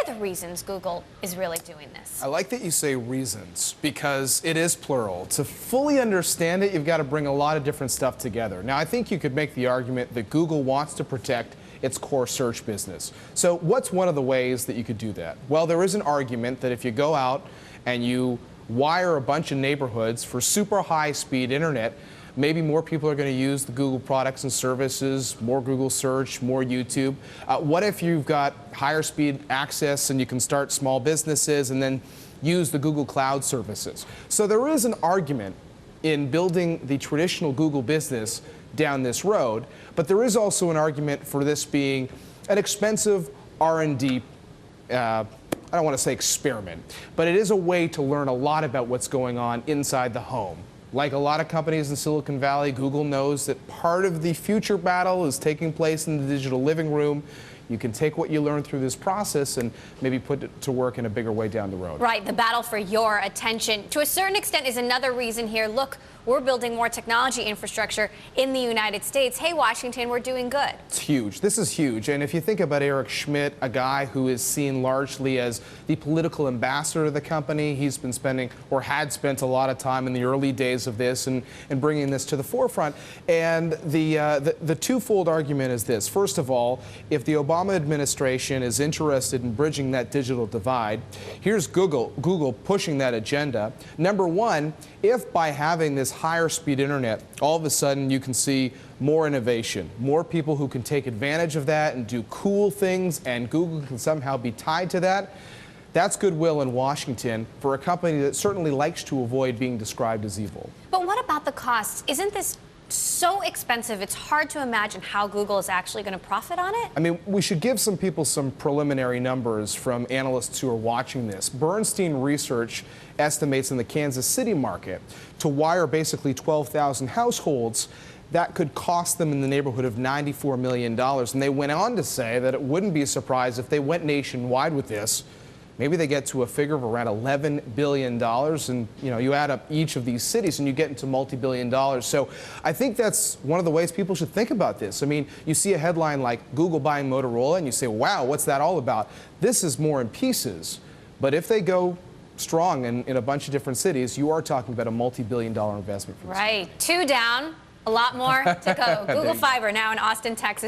the reasons Google is really doing this? I like that you say reasons, because it is plural. To fully understand it, you've got to bring a lot of different stuff together. Now, I think you could make the argument that Google wants to protect its core search business. So what's one of the ways that you could do that? Well, there is an argument that if you go out and you wire a bunch of neighborhoods for super high-speed internet, maybe more people are going to use the Google products and services, more Google search, more YouTube. What if you've got higher speed access and you can start small businesses and then use the Google Cloud services? So there is an argument in building the traditional Google business down this road, but there is also an argument for this being an expensive R&D I don't want to say experiment, but it is a way to learn a lot about what's going on inside the home. Like a lot of companies in Silicon Valley, Google knows that part of the future battle is taking place in the digital living room. You can take what you learn through this process and maybe put it to work in a bigger way down the road. Right, the battle for your attention, to a certain extent, is another reason here. Look, we're building more technology infrastructure in the United States. Hey, Washington, we're doing good. It's huge. This is huge. And if you think about Eric Schmidt, a guy who is seen largely as the political ambassador of the company, he's been spending, or had spent, a lot of time in the early days of this and bringing this to the forefront. And the twofold argument is this. First of all, if the Obama administration is interested in bridging that digital divide, here's Google pushing that agenda. Number one, if by having this higher speed internet, all of a sudden you can see more innovation, more people who can take advantage of that and do cool things, and Google can somehow be tied to that, that's goodwill in Washington for a company that certainly likes to avoid being described as evil. But what about the costs? Isn't this so expensive, it's hard to imagine how Google is actually going to profit on it? I mean, we should give some people some preliminary numbers from analysts who are watching this. Bernstein Research estimates in the Kansas City market to wire basically 12,000 households, that could cost them in the neighborhood of $94 million. And they went on to say that it wouldn't be a surprise if they went nationwide with this. Maybe they get to a figure of around $11 billion, and you add up each of these cities and you get into multi-billion dollars. So I think that's one of the ways people should think about this. I mean, you see a headline like Google buying Motorola and you say, wow, what's that all about? This is more in pieces. But if they go strong in a bunch of different cities, you are talking about a multi-billion dollar investment. For right. 2 down, a lot more to go. Google Fiber now in Austin, Texas.